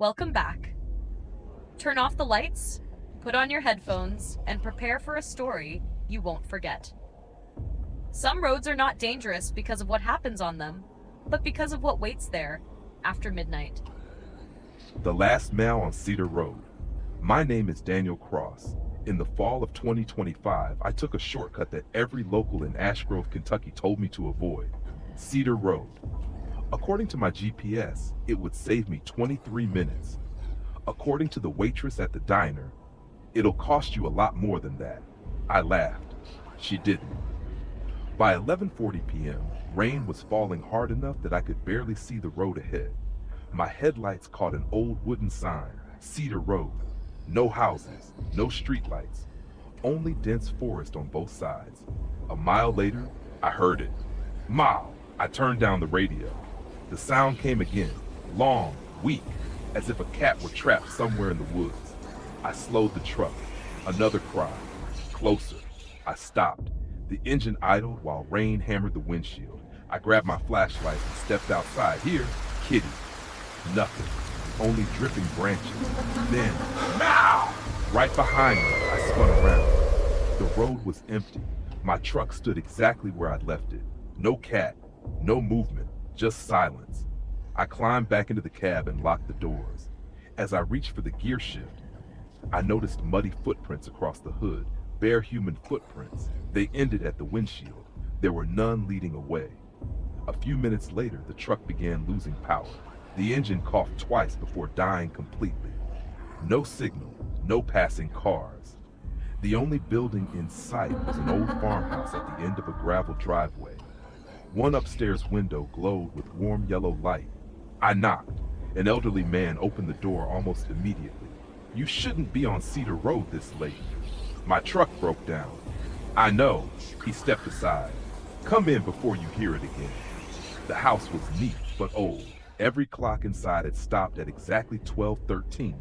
Welcome back. Turn off the lights, put on your headphones, and prepare for a story you won't forget. Some roads are not dangerous because of what happens on them, but because of what waits there after midnight. The Last Mail on Cedar Road. My name is Daniel Cross. In the fall of 2025, I took a shortcut that every local in Ashgrove, Kentucky told me to avoid, Cedar Road. According to my GPS, it would save me 23 minutes. According to the waitress at the diner, it'll cost you a lot more than that. I laughed. She didn't. By 11:40 p.m., rain was falling hard enough that I could barely see the road ahead. My headlights caught an old wooden sign, Cedar Road. No houses, no streetlights, only dense forest on both sides. A mile later, I heard it. Mile! I turned down the radio. The sound came again, long, weak, as if a cat were trapped somewhere in the woods. I slowed the truck. Another cry. Closer. I stopped. The engine idled while rain hammered the windshield. I grabbed my flashlight and stepped outside. Here, kitty. Nothing. Only dripping branches. Then, now! Right behind me, I spun around. The road was empty. My truck stood exactly where I'd left it. No cat, no movement, just silence. I climbed back into the cab and locked the doors. As I reached for the gear shift, I noticed muddy footprints across the hood, bare human footprints. They ended at the windshield. There were none leading away. A few minutes later, the truck began losing power. The engine coughed twice before dying completely. No signal, no passing cars. The only building in sight was an old farmhouse at the end of a gravel driveway. One upstairs window glowed with warm yellow light. I knocked. An elderly man opened the door almost immediately. "You shouldn't be on Cedar Road this late." "My truck broke down." "I know." He stepped aside. "Come in before you hear it again." The house was neat but old. Every clock inside had stopped at exactly 12:13.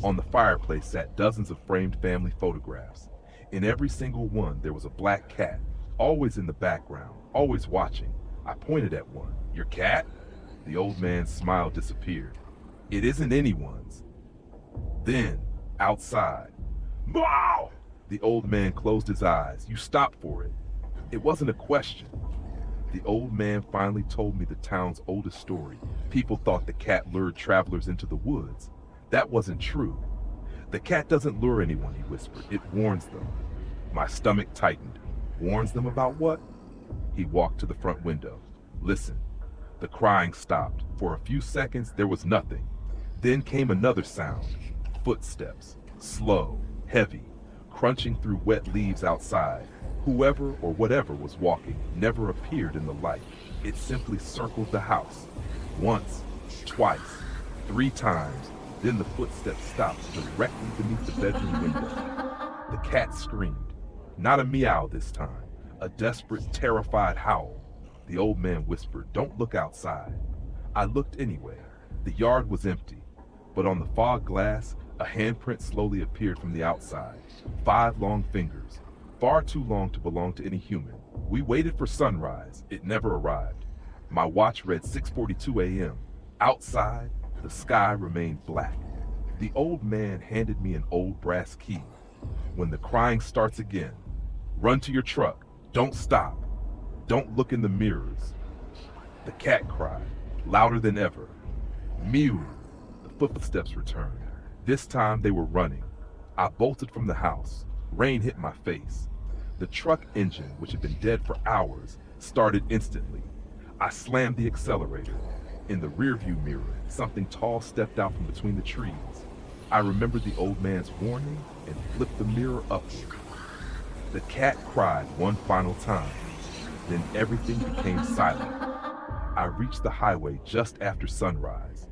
On the fireplace sat dozens of framed family photographs. In every single one, there was a black cat, always in the background, always watching. I pointed at one. "Your cat?" The old man's smile disappeared. "It isn't anyone's." Then, outside, "Meow!" The old man closed his eyes. "You stopped for it." It wasn't a question. The old man finally told me the town's oldest story. People thought the cat lured travelers into the woods. That wasn't true. "The cat doesn't lure anyone," he whispered. "It warns them." My stomach tightened. "Warns them about what?" He walked to the front window. "Listen." The crying stopped. For a few seconds, there was nothing. Then came another sound. Footsteps. Slow, heavy, crunching through wet leaves outside. Whoever or whatever was walking never appeared in the light. It simply circled the house. Once, twice, 3 times. Then the footsteps stopped directly beneath the bedroom window. The cat screamed. Not a meow this time. A desperate, terrified howl. The old man whispered, "Don't look outside." I looked anyway. The yard was empty. But on the fog glass, a handprint slowly appeared from the outside. 5 long fingers. Far too long to belong to any human. We waited for sunrise. It never arrived. My watch read 6:42 a.m. Outside, the sky remained black. The old man handed me an old brass key. "When the crying starts again, run to your truck. Don't stop. Don't look in the mirrors." The cat cried, louder than ever. "Mew!" The footsteps returned. This time they were running. I bolted from the house. Rain hit my face. The truck engine, which had been dead for hours, started instantly. I slammed the accelerator. In the rearview mirror, something tall stepped out from between the trees. I remembered the old man's warning and flipped the mirror upward. The cat cried one final time. Then everything became silent. I reached the highway just after sunrise.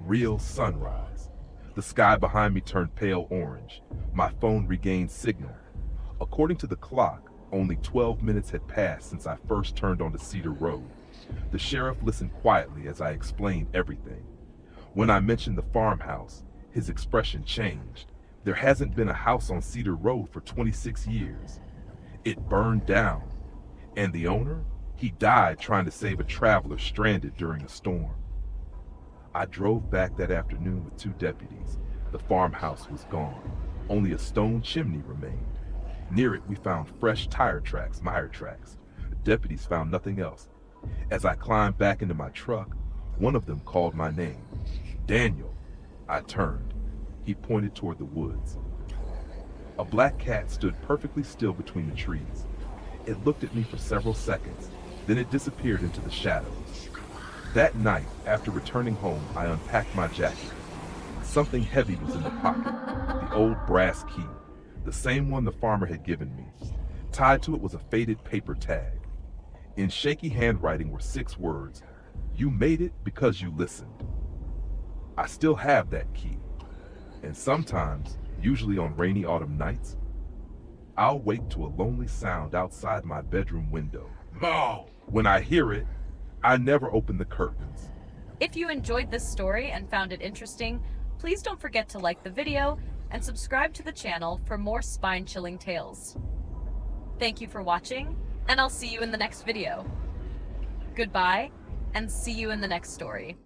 Real sunrise. The sky behind me turned pale orange. My phone regained signal. According to the clock, only 12 minutes had passed since I first turned onto Cedar Road. The sheriff listened quietly as I explained everything. When I mentioned the farmhouse, his expression changed. There hasn't been a house on Cedar Road for 26 years. It burned down. And the owner? He died trying to save a traveler stranded during a storm. I drove back that afternoon with 2 deputies. The farmhouse was gone. Only a stone chimney remained. Near it, we found fresh tire tracks, mire tracks. The deputies found nothing else. As I climbed back into my truck, one of them called my name. Daniel. I turned. He pointed toward the woods. A black cat stood perfectly still between the trees. It looked at me for several seconds, then it disappeared into the shadows. That night, after returning home, I unpacked my jacket. Something heavy was in the pocket, the old brass key, the same one the farmer had given me. Tied to it was a faded paper tag. In shaky handwriting were 6 words: "You made it because you listened." I still have that key. And sometimes, usually on rainy autumn nights, I'll wake to a lonely sound outside my bedroom window. Mo! When I hear it, I never open the curtains. If you enjoyed this story and found it interesting, please don't forget to like the video and subscribe to the channel for more spine-chilling tales. Thank you for watching, and I'll see you in the next video. Goodbye, and see you in the next story.